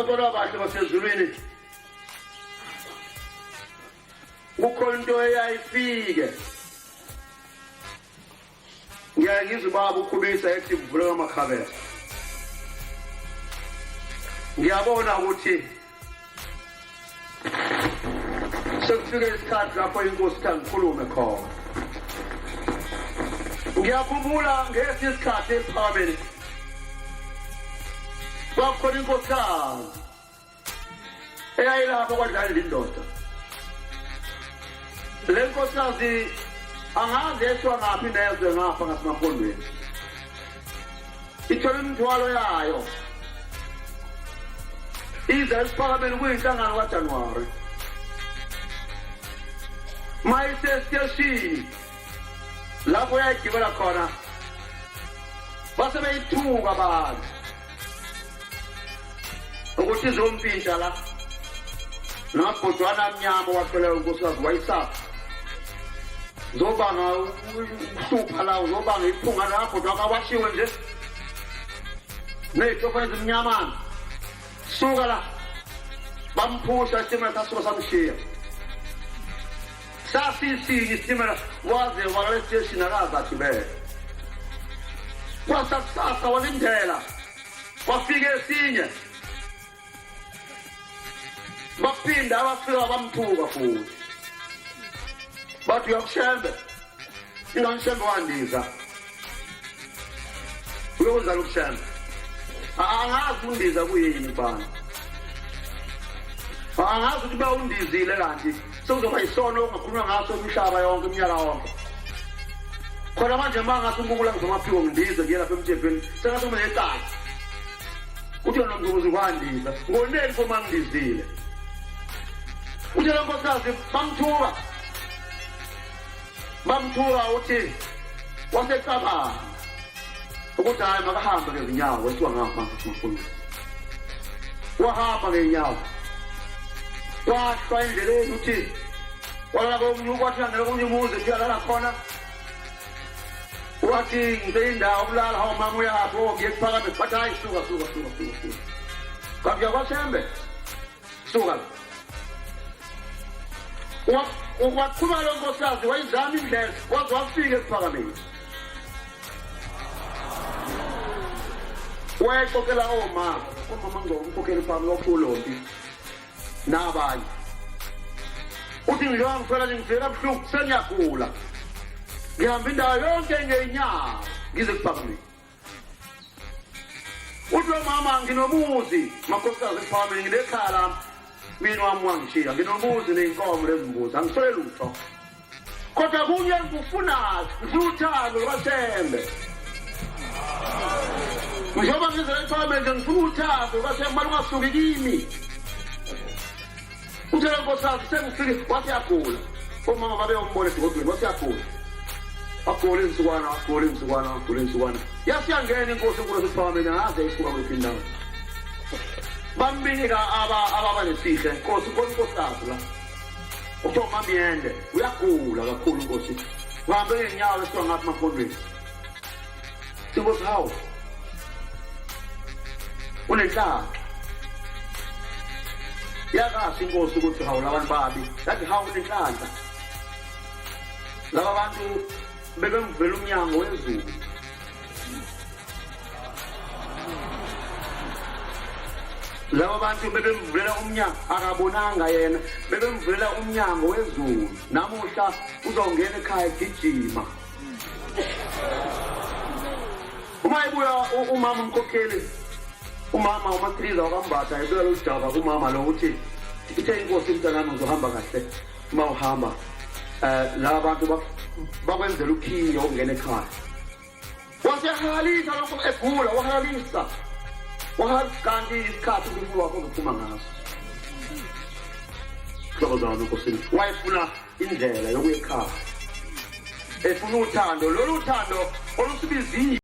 Kodwa bahle basezulwini kukhona into eyayifike ngiyangizwa ubaba ukhubisa ethi kuvuleka amakhabela ngiyabona ukuthi sekufike isikhathi lapho inkosi ikhulume khona ngiyakhumbula ngesi isikhathi esiphameni kwakhona iNkosikazi eyayilapho kwadlala indoda le Nkosikazi angazi eshwa ngaphi nezwe ngapha ngaseMampondweni ithola imithwalo yayo ize esiphakameni kuyinhlangano kaJanuwari mayisesiteshini lapho yayigibela khona base beyithuka abantu ukuthi izompisha la nabhodwana amnyama waxolela uNkosikazi wayisapha zobanga ukuhlupha la zobanga iphunga lapho kwakawashiwe nje nezitofana ezimnyamana suka la bamphusha isitimela sasuka samshiya sasisinye isitimela waze wakale station akazathi be kwasakusasa walindela kwafike esinye baphinda abafika bamthuka futhi bathi uyakushembe inganishembe wandiza uyokwenza lokushembe angazi undiza kuyini bani angazi ukuthi bawundizile kanti sekuzoba isono ongakhulunywa ngaso umhlaba yonke iminyaka yonke khona manje mangase umbukula ngizomaphiko ngidize ngiye lapha emthethweni sengathi uma necala uthi yona mzuzu ukwandiza ngoneni koma ngidizile uthi le Nkosikazi bamthuka uthi wasecabanga ukuthi hayi makahambe ngezinyawo wethiwa ngapha ngaseMampondweni wahamba ngenyawo wahlwa endleleni uthi walala komunye ukwathi angeke komunye umuzi uyalala khona wathi ngiyindawo ukulala hawu mama uyapho ngiye kuphakame bathi hayi suka kanti yakwaShembe suka wakhuluma lo Nkosikazi wayizama indlela waze wafika ekuphakameni wayexokela omama ngizomkhokhela phakathi kophulombi nabanye uthi ngiloya ngifela ngivela buhlungu sengiyagula ngihamba indawo yonke ngeenyawo ngize kuphakameni uthi lo mama nginomuzi makhosikazi ekuphakameni nginekhaya lami mina wami wangishiya nginomuzi neyinkomo lezimbuzi angisole lutho kodwa kunye ngikufunayo ngikuthando kaShembe njengoba ngizele ekuphakameni nje ngifuna uthando kaShembe mali ungasuki kimi uthi le Nkosikazi sengifike wathi yagula omama babe umbone esigodweni wathi yagula agula insukwana yasiyangena inkosi enkulu esiphakameni angaze isuka kwephi indawo bambika ababa nesihle Nkosi Nkosikazi la umaMnyende uyagula kakhulu Nkosi uhambe ngenyawo esiwa ngathi Mampondweni Nkosi hawu unenhlaka yakasi Nkosi ukuthi hawu labantu babi yathi hawu unenhlaka laba bantu bebemvela umnyango wezulu laba bantu bebemvulela umnyango akabonanga yena bebemvulela umnyango wezulu namuhla uzongena ekhaya egijima uma ibuya umama umkhokheli umama umatriza wakambatha ebeka lo java kumama lo uthi ithe inkosi mntanami uzohamba kahle uma uhamba laba bantu bakwenzela ukhiyo ungena ekhaya wasehalisa lokho egula wahalisa kanti isikhathi umfulu wakho uzophuma ngaso hlokozana Nkosini wayefuna indlela yokuya ekhaya efuna uthando lolu thando olusibizile